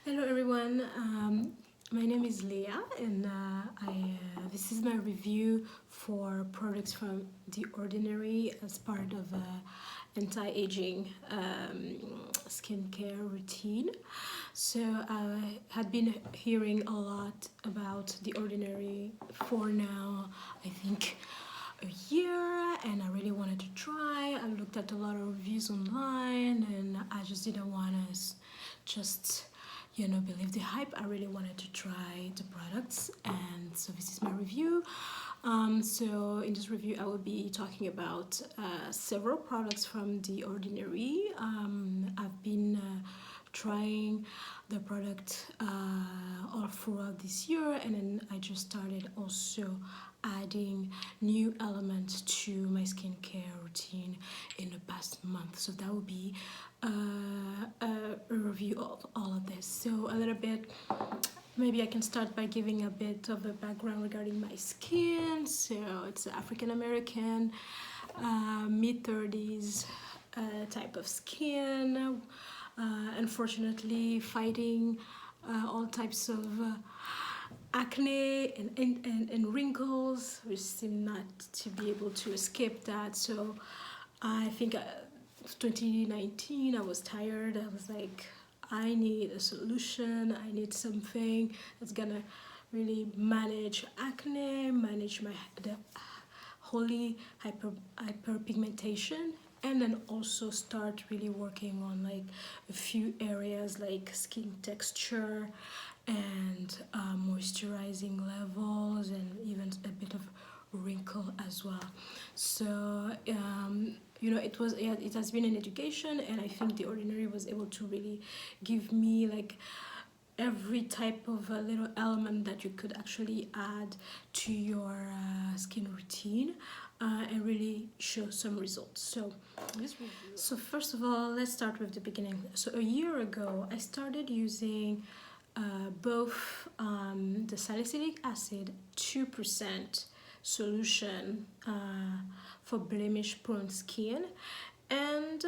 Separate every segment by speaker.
Speaker 1: Hello everyone, my name is Leah and this is my review for products from The Ordinary as part of anti-aging skincare routine. So I had been hearing a lot about The Ordinary for now, I think a year, and I really wanted to try. I looked at a lot of reviews online and I just didn't want to just believe the hype. I really wanted to try the products, and so this is my review. So in this review I will be talking about several products from The Ordinary. I've been trying the product all throughout this year, and then I just started also adding new elements to my skincare routine in the past month. So that will be a review of all of this. So a little bit, maybe I can start by giving a bit of a background regarding my skin. So it's African American, mid-30s type of skin. Unfortunately, fighting all types of acne and wrinkles, which seem not to be able to escape that. So I think 2019 I was tired. I was like, I need a solution. I need something that's gonna really manage acne, manage the holy hyperpigmentation, and then also start really working on like a few areas like skin texture and moisturizing levels, and even a bit of wrinkle as well. So it has been an education, and I think The Ordinary was able to really give me like every type of little element that you could actually add to your skin routine and really show some results. So first of all, let's start with the beginning. So a year ago I started using both the Salicylic Acid 2% solution for blemish prone skin, and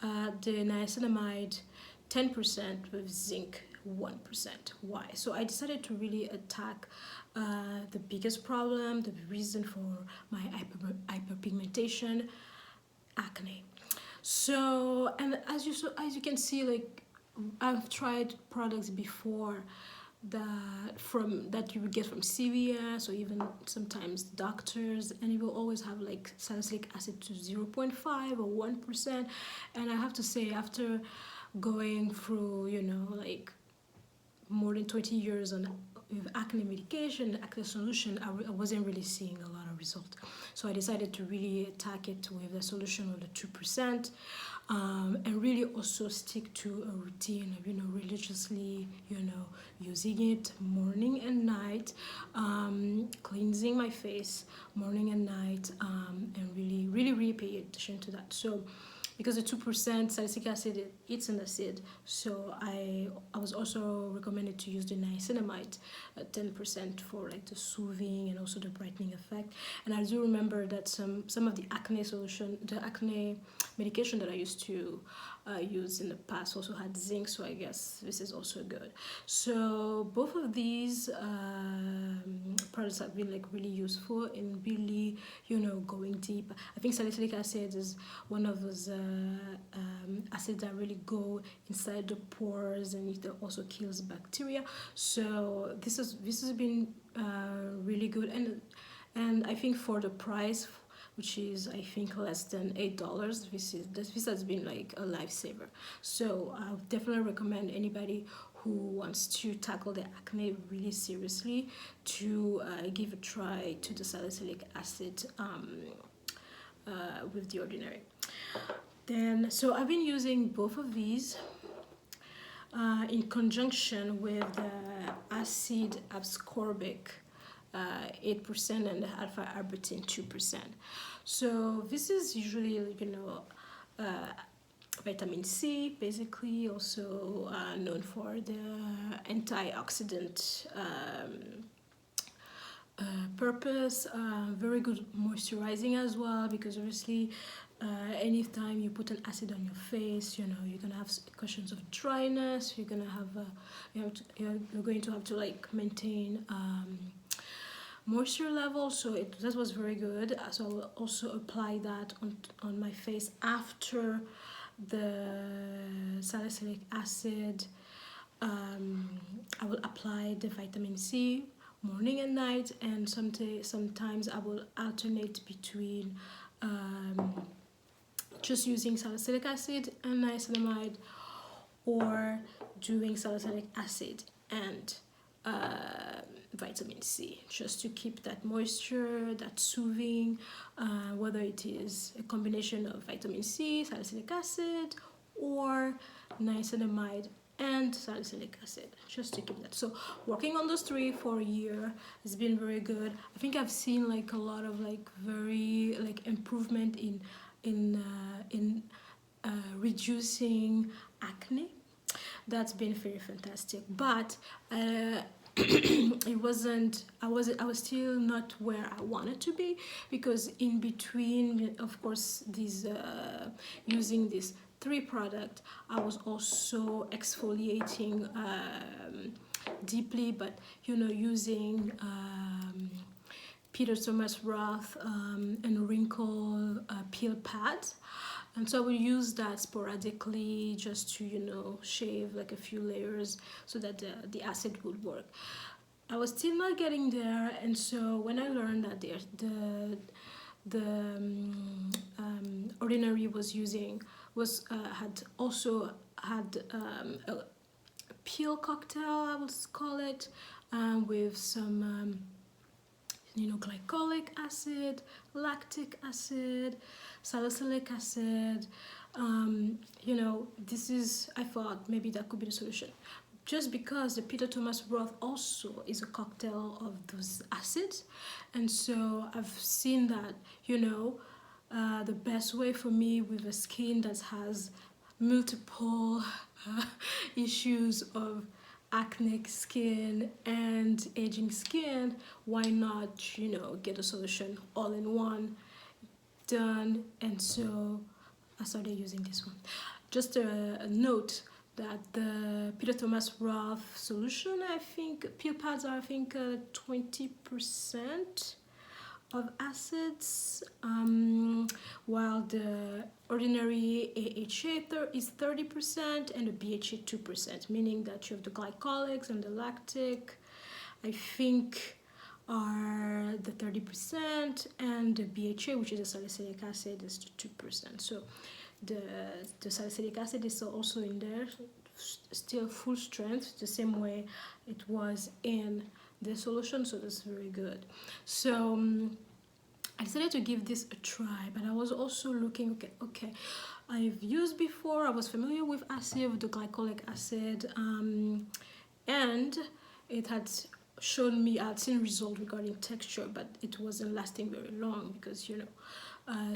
Speaker 1: the niacinamide 10% with zinc 1%. Why? So I decided to really attack the biggest problem, the reason for my hyperpigmentation, acne. So, and as you can see, like, I've tried products before that you would get from CVS or even sometimes doctors, and it will always have like salicylic acid to 0.5 or 1%. And I have to say, after going through like more than 20 years on with acne medication, acne solution, I wasn't really seeing a lot of result. So I decided to really attack it with a solution of the 2%, and really also stick to a routine of religiously using it morning and night, cleansing my face morning and night, and really pay attention to that. So because the 2% salicylic acid, it's an acid, so I was also recommended to use the niacinamide 10% for like the soothing and also the brightening effect. And I do remember that some of the acne medication that I used to use in the past also had zinc, so I guess this is also good. So both of these products have been like really useful in really going deep. I think salicylic acid is one of those acids that really go inside the pores, and it also kills bacteria. So this has been really good, and I think for the price, which is I think less than $8, this has been like a lifesaver. So I would definitely recommend anybody who wants to tackle the acne really seriously to give a try to the salicylic acid with The Ordinary. Then, so I've been using both of these in conjunction with the acid ascorbic 8% and the alpha arbutin 2%. So this is usually vitamin C, basically, also known for the antioxidant purpose. Very good moisturizing as well, because obviously anytime you put an acid on your face, you know, you're gonna have questions of dryness. You're gonna have, you're going to have to like maintain moisture level. So that was very good. So I will also apply that on my face after the salicylic acid. I will apply the vitamin C morning and night, and sometimes I will alternate between just using salicylic acid and niacinamide, or doing salicylic acid and vitamin C, just to keep that moisture, that soothing, whether it is a combination of vitamin C, salicylic acid, or niacinamide and salicylic acid, just to keep that. So working on those three for a year has been very good. I think I've seen like a lot of like very like improvement in reducing acne. That's been very fantastic. But it wasn't, I was still not where I wanted to be, because in between, of course, these using this 3 product, I was also exfoliating deeply, but you know, using Peter Thomas Roth and wrinkle peel pads. And so I would use that sporadically, just to, you know, shave like a few layers so that the acid would work. I was still not getting there, and so when I learned that the Ordinary had also had a peel cocktail, I would call it, with some you know, glycolic acid, lactic acid, salicylic acid. You know, I thought maybe that could be the solution, just because the Peter Thomas Roth also is a cocktail of those acids. And so I've seen that, you know, the best way for me with a skin that has multiple issues of acne skin and aging skin, why not, you know, get a solution all in one, done. And so I started using this one. Just a note that the Peter Thomas Roth solution, I think peel pads are, I think, 20% of acids, while the Ordinary AHA is 30% and the BHA 2%, meaning that you have the glycolics and the lactic, I think, are the 30%, and the BHA, which is a salicylic acid, is the 2%. So the salicylic acid is also in there, still full strength, the same way it was in the solution, so that's very good. So I decided to give this a try, but I was also looking, okay, I've used before, I was familiar with acid, with the glycolic acid, and it had shown me, I had seen results regarding texture, but it wasn't lasting very long, because, you know,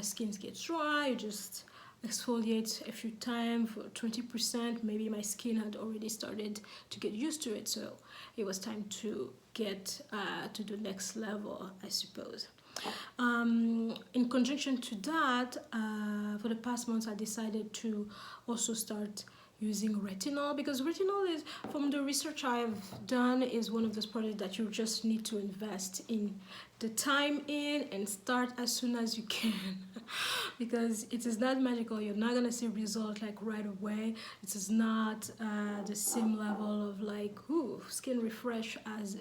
Speaker 1: skin gets dry, you just exfoliate a few times for 20%, maybe my skin had already started to get used to it, so it was time to get to the next level, I suppose. In conjunction to that, for the past months I decided to also start using retinol, because retinol is, from the research I've done, is one of those products that you just need to invest in the time in and start as soon as you can because it is not magical. You're not gonna see result like right away. It is not the same level of like skin refresh as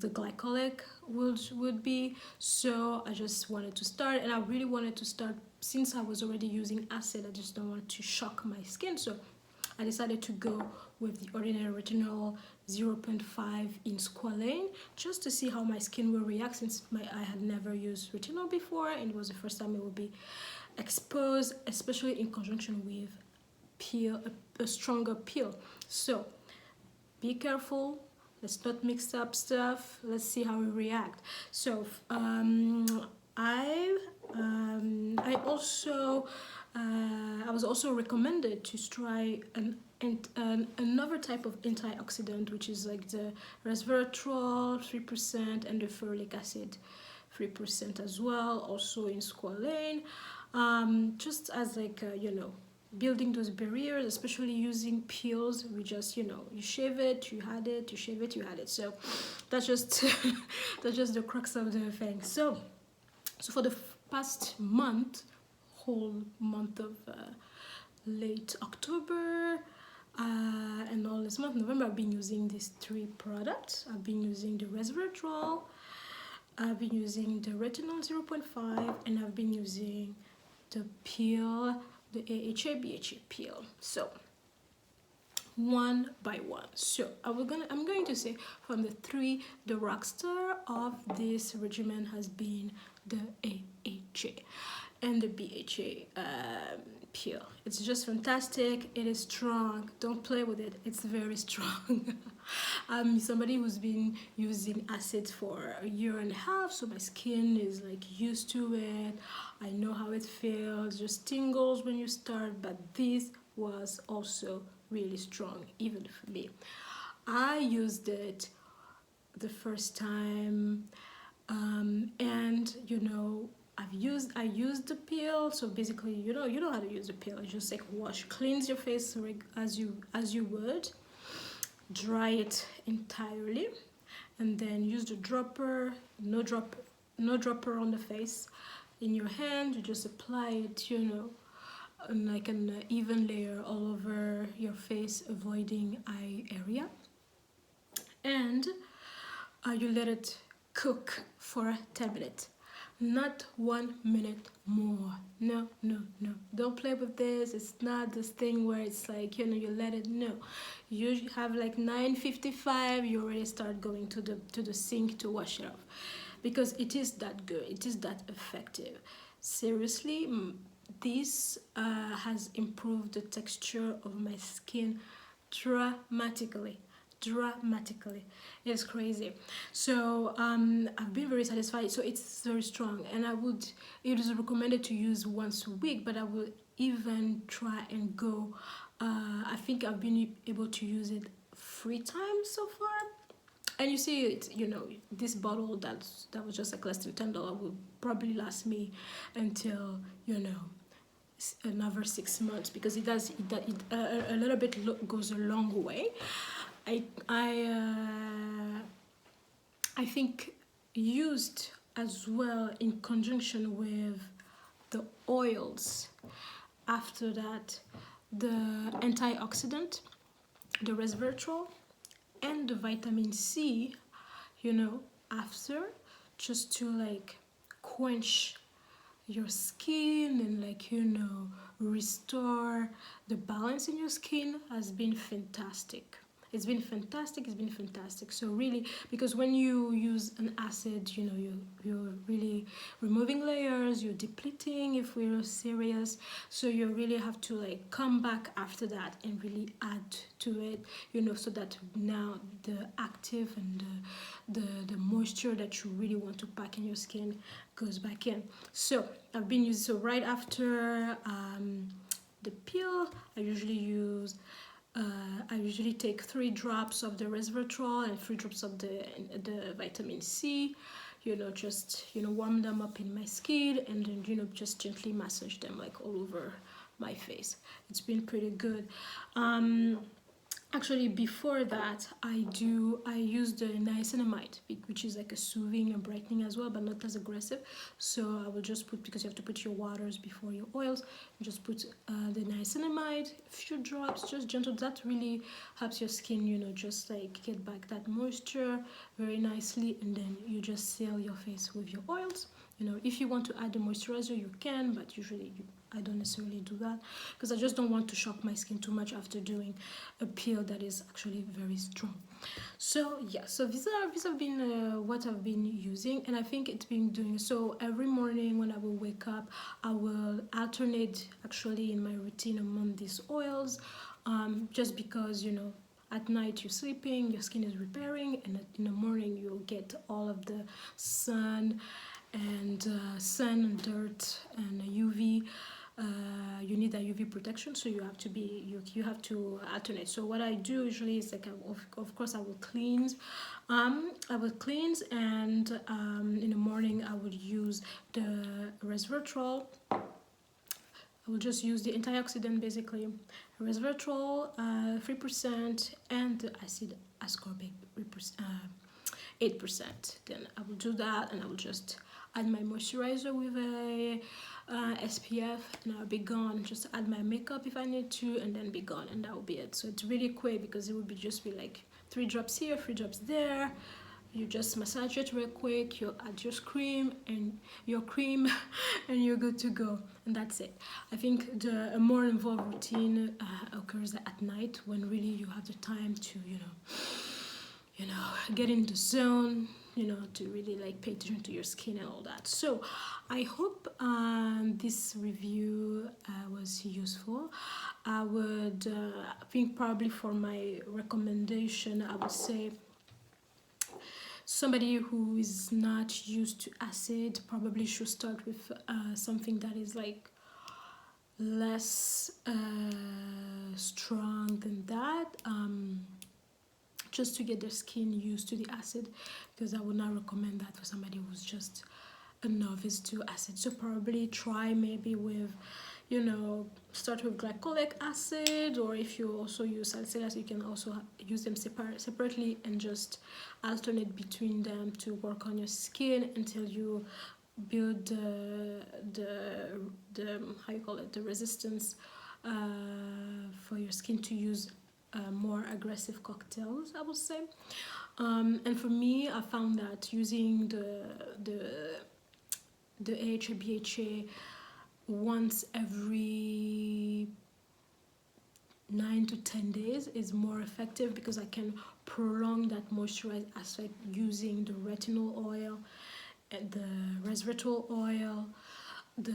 Speaker 1: the glycolic would be. So I just wanted to start, and I really wanted to start since I was already using acid. I just don't want to shock my skin, so I decided to go with the Ordinary Retinol 0.5 in squalane, just to see how my skin will react, since I had never used retinol before, and it was the first time it would be exposed, especially in conjunction with a stronger peel. So be careful. Let's not mix up stuff. Let's see how we react. So I was also recommended to try another type of antioxidant, which is like the resveratrol 3% and the ferulic acid 3% as well, also in squalane. just as like you know, building those barriers, especially using peels. We just, you know, you shave it, you had it, you shave it, you had it. So that's just that's just the crux of the thing. So for the past month, whole month of late October and all this month November, I've been using these three products. I've been using the resveratrol, I've been using the retinol 0.5, and I've been using the peel, the AHA BHA peel. So one by one. So I'm going to say from the three, the rock star of this regimen has been the AHA and the BHA peel. It's just fantastic. It is strong. Don't play with it. It's very strong. I'm somebody who's been using acids for a year and a half, so my skin is like used to it. I know how it feels. Just tingles when you start, but this was also really strong, even for me. I used it the first time, and you know, I used the peel. So basically, you know how to use the peel. You just like cleanse your face as you would, dry it entirely, and then use the dropper. No dropper on the face. In your hand, you just apply it, you know, like an even layer all over your face, avoiding eye area, and you let it cook for 10 minutes. Not 1 minute more. No, don't play with this. It's not this thing where it's like, you know, you let it. No, you have like 9:55, you already start going to the sink to wash it off, because it is that good, it is that effective. Seriously, this has improved the texture of my skin dramatically. It's crazy. So I've been very satisfied. So it's very strong, and it is recommended to use once a week, but I will even try and go, I think I've been able to use it 3 times so far. And you see it, you know, this bottle that was just like less than $10 will probably last me until, you know, another 6 months, because it a little bit goes a long way. I think used as well in conjunction with the oils. After that, the antioxidant, the resveratrol, and the vitamin C, you know, after, just to like quench your skin and like, you know, restore the balance in your skin, has been fantastic. It's been fantastic. So really, because when you use an acid, you know, you're really removing layers, you're depleting if we're serious. So you really have to like come back after that and really add to it, you know, so that now the active and the moisture that you really want to pack in your skin goes back in. So I've been using, so right after the peel, I usually take 3 drops of the resveratrol and 3 drops of the vitamin C, you know, just, you know, warm them up in my skin, and then, you know, just gently massage them like all over my face. It's been pretty good. Actually, before that, I use the niacinamide, which is like a soothing and brightening as well, but not as aggressive. So I will just put, because you have to put your waters before your oils, just put the niacinamide, a few drops, just gentle. That really helps your skin, you know, just like get back that moisture very nicely, and then you just seal your face with your oils. You know, if you want to add the moisturizer, you can, but usually I don't necessarily do that, because I just don't want to shock my skin too much after doing a peel that is actually very strong. So yeah, so these have been what I've been using, and I think it's been doing. So every morning when I will wake up, I will alternate actually in my routine among these oils, just because, you know, at night you're sleeping, your skin is repairing, and in the morning you'll get all of the sun and dirt and UV. You need that UV protection, so you have to alternate. So what I do usually is like, of course I will cleanse. And in the morning I would use the resveratrol, I will just use the antioxidant, basically resveratrol 3% and the acid ascorbic 8%. Then I will do that, and I will just add my moisturizer with a SPF, and I'll be gone. Just add my makeup if I need to, and then be gone, and that will be it. So it's really quick because it would be just be like 3 drops here, 3 drops there. You just massage it real quick, you add your cream and you're good to go, and that's it. I think a more involved routine occurs at night, when really you have the time to get in the zone, to really like pay attention to your skin and all that. So I hope this review was useful. I would think probably for my recommendation, I would say somebody who is not used to acid probably should start with something that is like less strong than that, just to get their skin used to the acid, because I would not recommend that for somebody who's just a novice to acid. So probably try maybe with, start with glycolic acid, or if you also use salicylic acid, you can also use them separately and just alternate between them to work on your skin until you build the how you call it, the resistance for your skin to use more aggressive cocktails, I would say. And for me, I found that using the AHA BHA once every 9 to 10 days is more effective, because I can prolong that moisturized aspect using the retinol oil, the resveratrol oil, the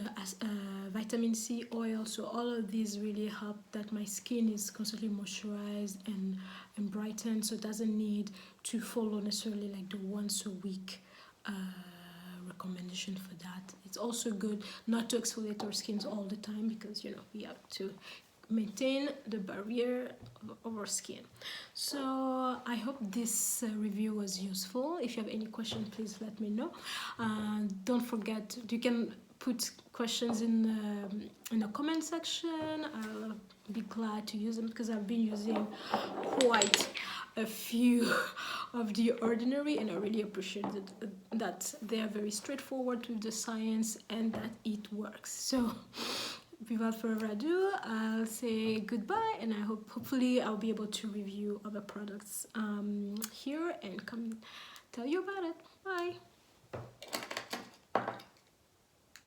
Speaker 1: vitamin C oil. So all of these really help that my skin is constantly moisturized and brightened, so it doesn't need to follow necessarily like the once a week recommendation for that. It's also good not to exfoliate our skins all the time, because we have to maintain the barrier of our skin. So I hope this review was useful. If you have any questions, please let me know. Don't forget, you can put questions in the comment section. I'll be glad to use them, because I've been using quite a few of the ordinary, and I really appreciate that they are very straightforward with the science and that it works. So without further ado, I'll say goodbye, and I hopefully I'll be able to review other products here and come tell you about it. Bye.